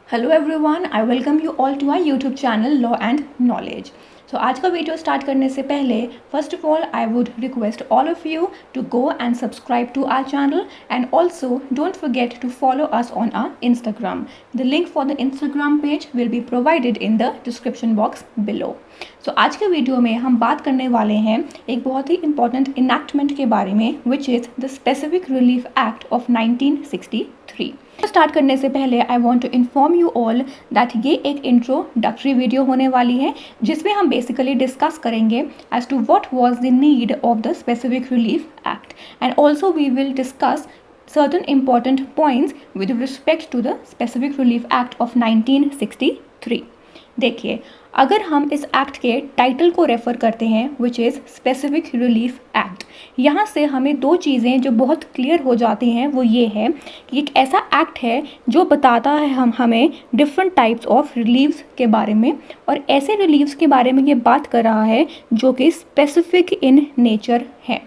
Hello everyone, I welcome you all to our YouTube channel law and knowledge. So आज का video start करने से पहले first of all I would request all of you to go and subscribe to our channel and also don't forget to follow us on our Instagram. The link for the Instagram page will be provided in the description box below. So आज के video में हम बात करने वाले हैं एक बहुत ही इंपॉर्टेंट इनैक्टमेंट के बारे में, which is the specific relief act of 1963। Start करने से पहले I want to inform you all that ये एक इंट्रोडक्टरी वीडियो होने वाली है जिसमें हम बेसिकली डिस्कस करेंगे as to what was the need of the specific relief act and also we will discuss certain important points with respect to the Specific Relief Act of 1963। देखिए, अगर हम इस एक्ट के टाइटल को refer करते हैं which is specific relief act, यहाँ से हमें दो चीज़ें जो बहुत क्लियर हो जाती हैं वो ये है कि एक ऐसा एक्ट है जो बताता है हमें डिफरेंट टाइप्स ऑफ रिलीव्स के बारे में, और ऐसे रिलीव्स के बारे में ये बात कर रहा है जो कि स्पेसिफिक इन नेचर है।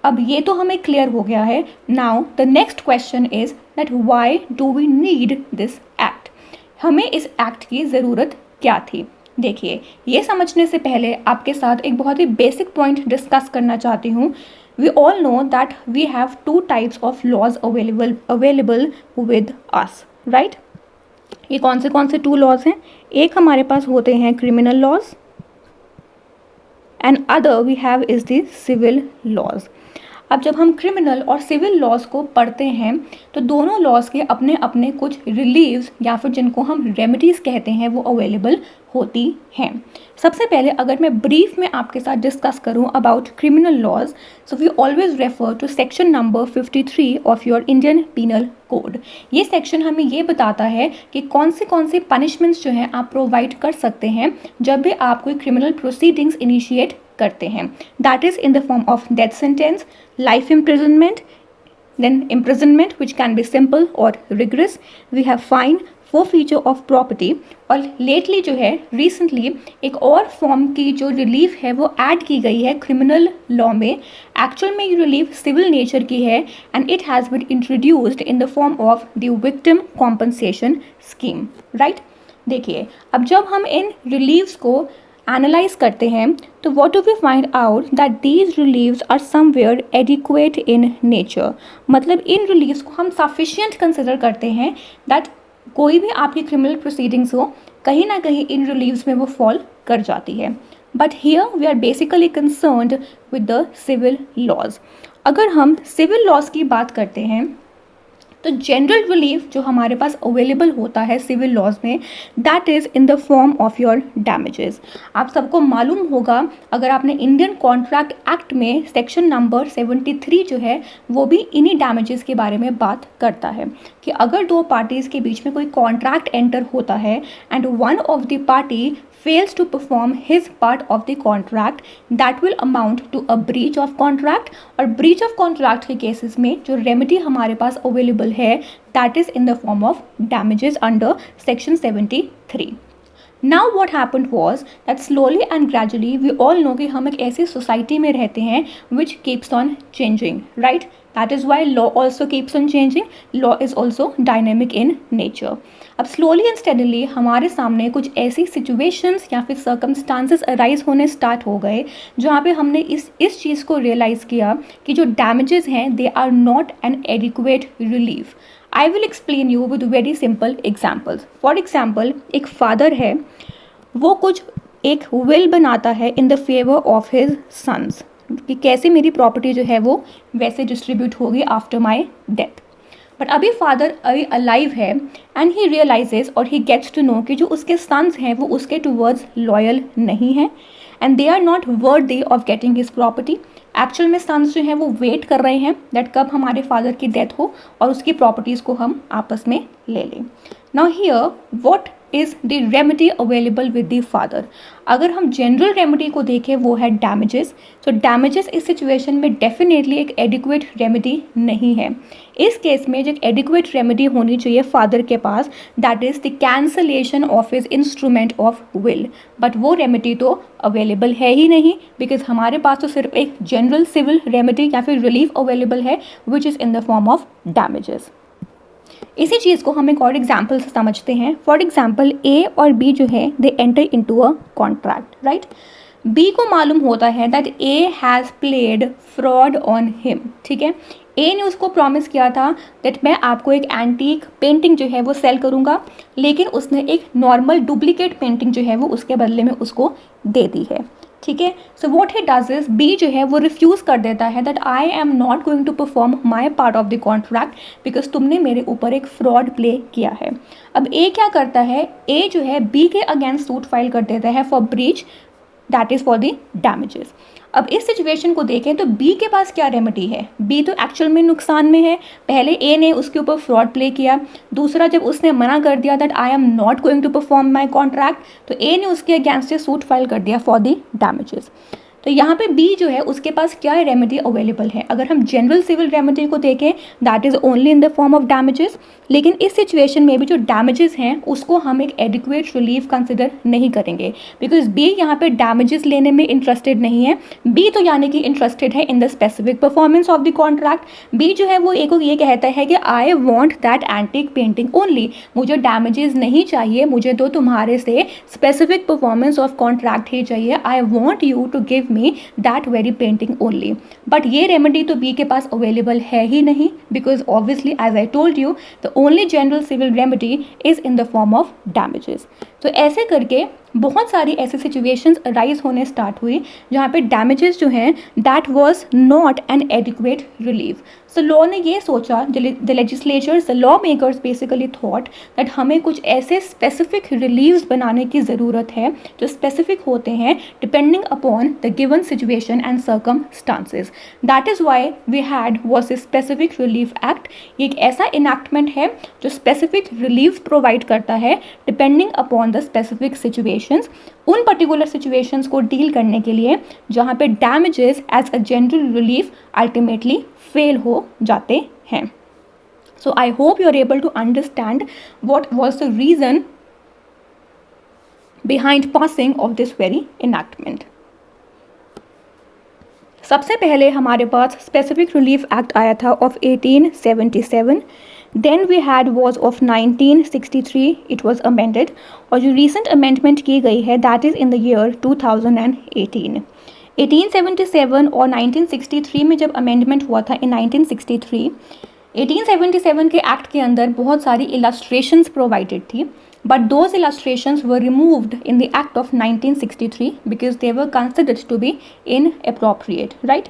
अब ये तो हमें क्लियर हो गया है। Now the next question is that why do we need this act, हमें इस एक्ट की ज़रूरत क्या थी। देखिए, ये समझने से पहले आपके साथ एक बहुत ही बेसिक पॉइंट डिस्कस करना चाहती हूँ। We all know that we have two types of laws available with us, right. ये कौन से टू लॉज हैं? एक हमारे पास होते हैं criminal laws and other we have is the civil laws. अब जब हम क्रिमिनल और सिविल लॉज को पढ़ते हैं तो दोनों लॉज के अपने अपने कुछ रिलीव्स या फिर जिनको हम रेमेडीज़ कहते हैं वो अवेलेबल होती हैं। सबसे पहले अगर मैं ब्रीफ में आपके साथ डिस्कस करूं about criminal laws, so we always refer to section number 53 of your Indian penal code. ये सेक्शन हमें ये बताता है कि कौन सी पनिशमेंट्स जो हैं आप प्रोवाइड कर सकते हैं जब भी आप कोई क्रिमिनल प्रोसीडिंग्स इनिशिएट करते हैं। That is in the form of death sentence, life imprisonment, then imprisonment which can be simple और rigorous, we have fine, forfeiture of property, और लेटली जो है रिसेंटली एक और फॉर्म की जो रिलीफ है वो ऐड की गई है क्रिमिनल लॉ में। एक्चुअल में ये रिलीफ सिविल नेचर की है and it has been introduced in the form of the victim compensation scheme, right. देखिए, अब जब हम इन रिलीव्स को एनालाइज करते हैं तो what do we find out that these reliefs are somewhere adequate in nature. मतलब इन रिलीव्स को हम सफिशिएंट कंसिडर करते हैं दैट कोई भी आपकी क्रिमिनल प्रोसीडिंग्स हो, कहीं ना कहीं इन रिलीव्स में वो फॉल कर जाती है। But here we are basically concerned with the civil laws. अगर हम सिविल लॉज की बात करते हैं तो जनरल रिलीफ जो हमारे पास अवेलेबल होता है सिविल लॉज में, that is in the form of your damages. आप सबको मालूम होगा, अगर आपने इंडियन कॉन्ट्रैक्ट एक्ट में सेक्शन नंबर 73 जो है वो भी इन्हीं डैमेजेस के बारे में बात करता है कि अगर दो पार्टीज़ के बीच में कोई कॉन्ट्रैक्ट एंटर होता है and one of the party fails to perform his part of the contract, that will amount to a breach of contract। और breach of contract के cases में जो remedy हमारे पास available है that is in the form of damages under section 73। Now what happened was that slowly and gradually we all know कि हम एक ऐसी society में रहते हैं which keeps on changing, right? That is why law also keeps on changing. Law is also dynamic in nature। अब slowly and steadily हमारे सामने कुछ ऐसी situations या फिर circumstances arise होने start हो गए जहाँ पे हमने इस चीज़ को realize किया कि जो damages हैं they are not an adequate relief। I will explain you with very simple examples। For example, एक father है, वो कुछ एक will बनाता है in the favor of his sons कि कैसे मेरी प्रॉपर्टी जो है वो वैसे डिस्ट्रीब्यूट होगी आफ्टर माई डेथ। बट अभी फादर अभी अलाइव है एंड ही रियलाइजेस और ही गेट्स टू नो कि जो उसके सन्स हैं वो उसके टूवर्ड्स लॉयल नहीं हैं and they are not worthy of getting his property. Actual में सन्स जो हैं वो वेट कर रहे हैं दैट कब हमारे फादर की डेथ हो और उसकी प्रॉपर्टीज़ को हम आपस में ले लें। Now here what is the remedy available with the father. अगर हम जनरल रेमेडी को देखें वो है डैमेजेस। तो डैमेजेस इस सिचुएशन में डेफिनेटली एक एडिक्वेट रेमेडी नहीं है। इस केस में जो एक एडिक्वेट रेमेडी होनी चाहिए फादर के पास, that is the cancellation of his instrument of will. But वो रेमेडी तो अवेलेबल है ही नहीं, बिकॉज हमारे पास तो सिर्फ एक जनरल सिविल रेमेडी या फिर रिलीफ अवेलेबल है which is in the form of damages. इसी चीज़ को हम एक और एग्जाम्पल से समझते हैं. फॉर एग्जाम्पल ए और बी जो है they enter into a contract, right. B को मालूम होता है that A has played fraud on him. ठीक है, ए ने उसको प्रॉमिस किया था दैट मैं आपको एक एंटीक पेंटिंग जो है वो सेल करूँगा, लेकिन उसने एक नॉर्मल डुप्लीकेट पेंटिंग जो है वो उसके बदले में उसको दे दी है. ठीक है, so what he does is B जो है वो रिफ्यूज़ कर देता है that I am not going to perform my part of the contract because तुमने मेरे ऊपर एक फ्रॉड प्ले किया है. अब ए क्या करता है, ए जो है बी के अगेंस्ट सूट फाइल कर देता है for breach, that is for the damages. अब इस सिचुएशन को देखें तो बी के पास क्या रेमेडी है. बी तो एक्चुअल में नुकसान में है. पहले ए ने उसके ऊपर फ्रॉड प्ले किया, दूसरा जब उसने मना कर दिया that I am not going to perform my contract, तो ए ने उसके अगेंस्ट सूट फाइल कर दिया फॉर द डैमेजेस. तो यहाँ पे बी जो है उसके पास क्या रेमेडी अवेलेबल है. अगर हम जनरल सिविल रेमेडी को देखें that is only in the form of damages, लेकिन इस सिचुएशन में भी जो डैमेजेस हैं उसको हम एक एडिक्वेट रिलीफ कंसिडर नहीं करेंगे बिकॉज बी यहाँ पे डैमेजेस लेने में इंटरेस्टेड नहीं है. बी तो यानी कि इंटरेस्टेड है in the specific performance of the contract. B जो है वो एक ये कहता है कि I want that antique painting only, मुझे डैमेजेस नहीं चाहिए, मुझे तो तुम्हारे से स्पेसिफिक परफॉर्मेंस ऑफ कॉन्ट्रैक्ट ही चाहिए. I want you to give me that very painting only. But ये रेमेडी तो बी के पास अवेलेबल है ही नहीं because obviously as I told you the only general civil remedy is in the form of damages. तो ऐसे करके बहुत सारी ऐसी सिचुएशंस अराइज होने स्टार्ट हुई जहाँ पे डैमेजेस जो हैं that was not an adequate relief. So law ने ये सोचा, the legislatures, the law makers basically thought that हमें कुछ ऐसे स्पेसिफिक रिलीव्स बनाने की ज़रूरत है जो स्पेसिफिक होते हैं depending upon the given situation and circumstances. That is why we had was a specific relief act. ये एक ऐसा इनैक्टमेंट है जो स्पेसिफिक रिलीफ प्रोवाइड करता है depending upon the specific situations, उन पर्टिकुलर सिचुएशंस को डील करने के लिए जहाँ पे damages as a general relief ultimately fail हो जाते हैं. So I hope you are able to understand what was the reason behind passing of this very enactment. सबसे पहले हमारे पास स्पेसिफिक रिलीफ एक्ट आया था ऑफ 1877. Then we had was of 1963, it was amended. और जो रिसेंट अमेंडमेंट की गई है that is in the year 2018. 1877 और 1963 में जब अमेंडमेंट हुआ था इन 1963, 1877 के एक्ट के अंदर बहुत सारी इलस्ट्रेशंस प्रोवाइडेड थी, but those illustrations were removed in the act of 1963 because they were considered to be inappropriate, right?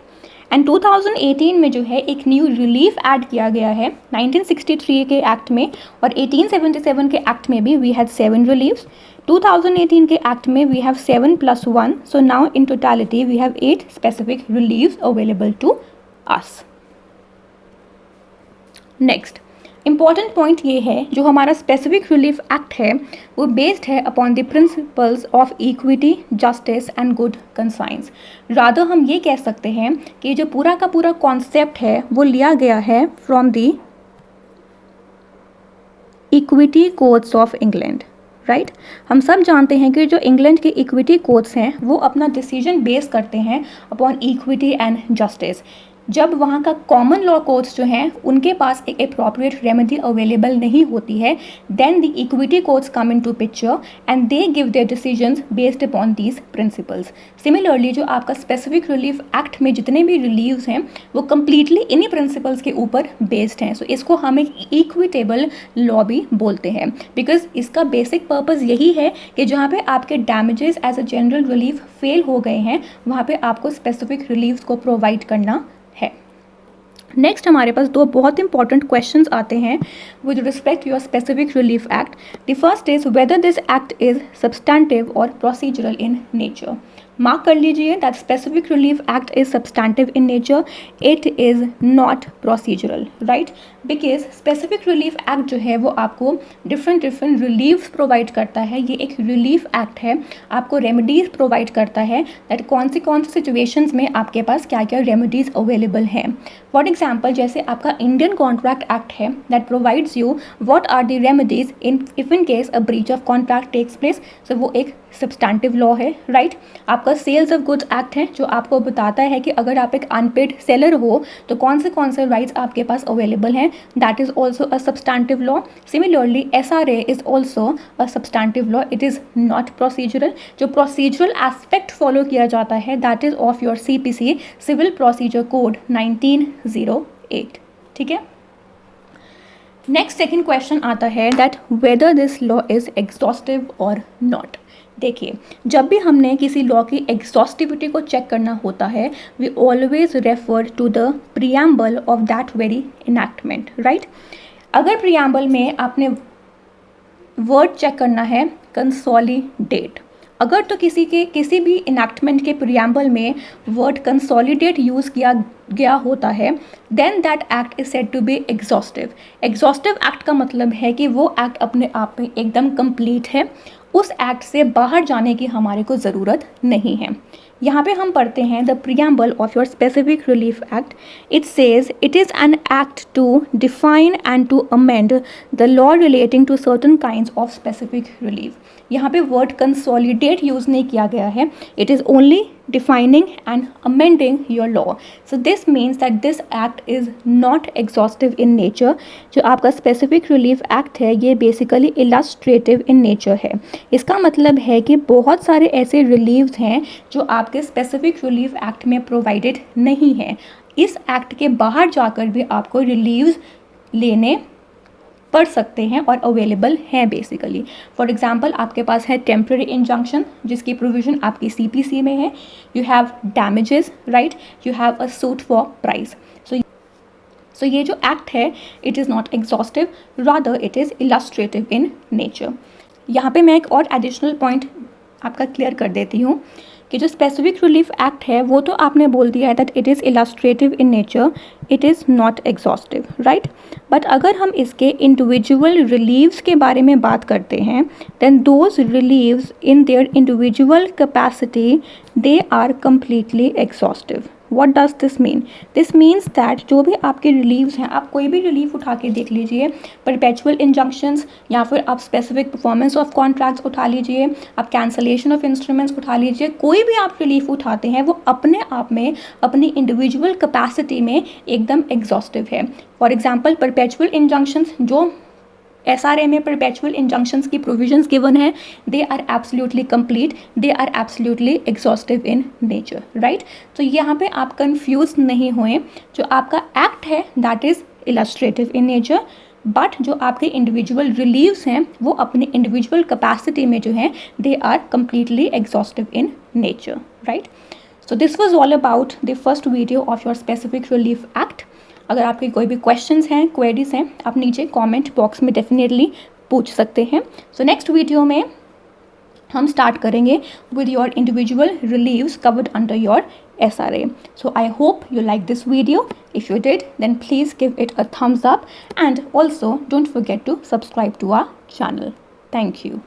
And 2018 में जो है एक न्यू रिलीफ ऐड किया गया है 1963 के एक्ट में, और 1877 के एक्ट में भी वी हैड 7 रिलीव्स. 2018 के एक्ट में we have 7 + 1, so now in totality we have 8 specific reliefs available to us. Next important point ये है, जो हमारा स्पेसिफिक रिलीफ एक्ट है वो बेस्ड है upon the principles of equity, justice and good conscience. Rather हम ये कह सकते हैं कि जो पूरा का पूरा कॉन्सेप्ट है वो लिया गया है from the equity codes of England, right. हम सब जानते हैं कि जो इंग्लैंड के इक्विटी कोड्स हैं वो अपना डिसीजन बेस करते हैं अपॉन इक्विटी एंड जस्टिस. जब वहाँ का कॉमन लॉ कोर्ट्स जो हैं उनके पास एक अप्रोप्रिएट रेमेडी अवेलेबल नहीं होती है, then the equity courts come in to picture and they give their decisions based upon these principles. Similarly जो आपका स्पेसिफिक रिलीफ एक्ट में जितने भी रिलीव्स हैं वो कम्प्लीटली इन्हीं प्रिंसिपल्स के ऊपर बेस्ड हैं. सो इसको हम एक इक्विटेबल लॉ भी बोलते हैं बिकॉज इसका बेसिक पर्पज़ यही है कि जहाँ पे आपके damages as a general relief fail हो गए हैं वहाँ पे आपको स्पेसिफिक रिलीव्स को प्रोवाइड करना है. नेक्स्ट हमारे पास 2 बहुत इंपॉर्टेंट क्वेश्चंस आते हैं with respect your specific relief act. The first is whether this act is substantive और प्रोसीजरल इन नेचर. मार्क कर लीजिए that specific relief act is substantive in nature, it is not procedural, right. Because specific relief act जो है वो आपको different relieves provide करता है. ये एक रिलीफ एक्ट है, आपको रेमेडीज प्रोवाइड करता है दैट कौन सी सिचुएशंस में आपके पास क्या क्या रेमेडीज अवेलेबल हैं. फॉर एग्जाम्पल जैसे आपका इंडियन कॉन्ट्रैक्ट एक्ट है that provides you what are the remedies if in case a breach of contract takes place. So वो एक सब्सटैंटिव लॉ है, राइट. आपका आपका सेल्स ऑफ गुड्स एक्ट है जो आपको बताता है कि अगर आप एक अनपेड सेलर हो तो कौन से राइट्स आपके पास अवेलेबल हैं, that is also a substantive law. Similarly SRA is also a substantive law, it is not procedural. जो प्रोसीजरल एस्पेक्ट फॉलो किया जाता है that is of your CPC, civil procedure code 1908। ठीक है। नेक्स्ट सेकेंड क्वेश्चन आता है that whether this law is exhaustive और not. देखिए, जब भी हमने किसी लॉ की एग्जॉस्टिविटी को चेक करना होता है we always refer to the preamble of that very enactment, right. अगर प्रियम्बल में आपने वर्ड चेक करना है कंसोलिडेट, अगर तो किसी भी इनैक्टमेंट के प्रियम्बल में वर्ड कंसोलिडेट यूज़ किया गया होता है then that act is said to be exhaustive. Exhaustive act का मतलब है कि वो एक्ट अपने आप में एकदम कंप्लीट है, उस एक्ट से बाहर जाने की हमारे को ज़रूरत नहीं है। यहाँ पे हम पढ़ते हैं the preamble of your specific relief act, it says it is an act to define and to amend the law relating to certain kinds of specific relief. यहाँ पे वर्ड कंसोलिडेट यूज़ नहीं किया गया है, it is only defining and amending your law. So this means that this act is not exhaustive in nature. जो आपका specific relief act है ये basically illustrative in nature है। इसका मतलब है कि बहुत सारे ऐसे reliefs हैं जो आपके specific relief act में provided नहीं है। इस act के बाहर जाकर भी आपको reliefs लेने पढ़ सकते हैं और अवेलेबल हैं बेसिकली। फॉर एग्जांपल आपके पास है टेम्प्रेरी इंजंक्शन जिसकी प्रोविजन आपकी CPC में है, you have damages, right, you have a suit for price. So ये जो एक्ट है it is not exhaustive, rather it is illustrative in nature. यहाँ पे मैं एक और एडिशनल पॉइंट आपका क्लियर कर देती हूँ कि जो स्पेसिफिक रिलीफ एक्ट है वो तो आपने बोल दिया है that it is illustrative in nature, it is not exhaustive, right. But अगर हम इसके इंडिविजुअल रिलीव्स के बारे में बात करते हैं then those reliefs in their individual capacity they are completely exhaustive. What does this mean? This means that जो भी आपके रिलीव्स हैं, आप कोई भी रिलीफ उठा के देख लीजिए, परपेचुअल इंजंक्शंस या फिर आप स्पेसिफिक परफॉर्मेंस ऑफ कॉन्ट्रैक्ट्स उठा लीजिए, आप कैंसलेशन ऑफ इंस्ट्रूमेंट्स उठा लीजिए, कोई भी आप रिलीफ उठाते हैं वो अपने आप में अपनी इंडिविजुअल कैपेसिटी में एकदम एग्जॉस्टिव है। फॉर एग्जाम्पल परपेचुअल इंजंक्शंस, जो SRA में परपेचुअल इंजंक्शंस की प्रोविजंस गिवन है, they are absolutely complete, they are absolutely exhaustive in nature, right. तो यहाँ पे आप कंफ्यूज नहीं हुए, जो आपका एक्ट है that is illustrative in nature, but जो आपके इंडिविजुअल रिलीव्स हैं वो अपने इंडिविजुअल कैपेसिटी में जो हैं they are completely exhaustive in nature, right. So this was all about the first video of your specific relief act. अगर आपके कोई भी क्वेश्चंस हैं, क्वेरीज हैं, आप नीचे कमेंट बॉक्स में डेफिनेटली पूछ सकते हैं। सो नेक्स्ट वीडियो में हम स्टार्ट करेंगे with your individual relieves covered under your SRA. So I hope you like this video. If you did, then please give it a thumbs up and also don't forget to subscribe to our channel. Thank you.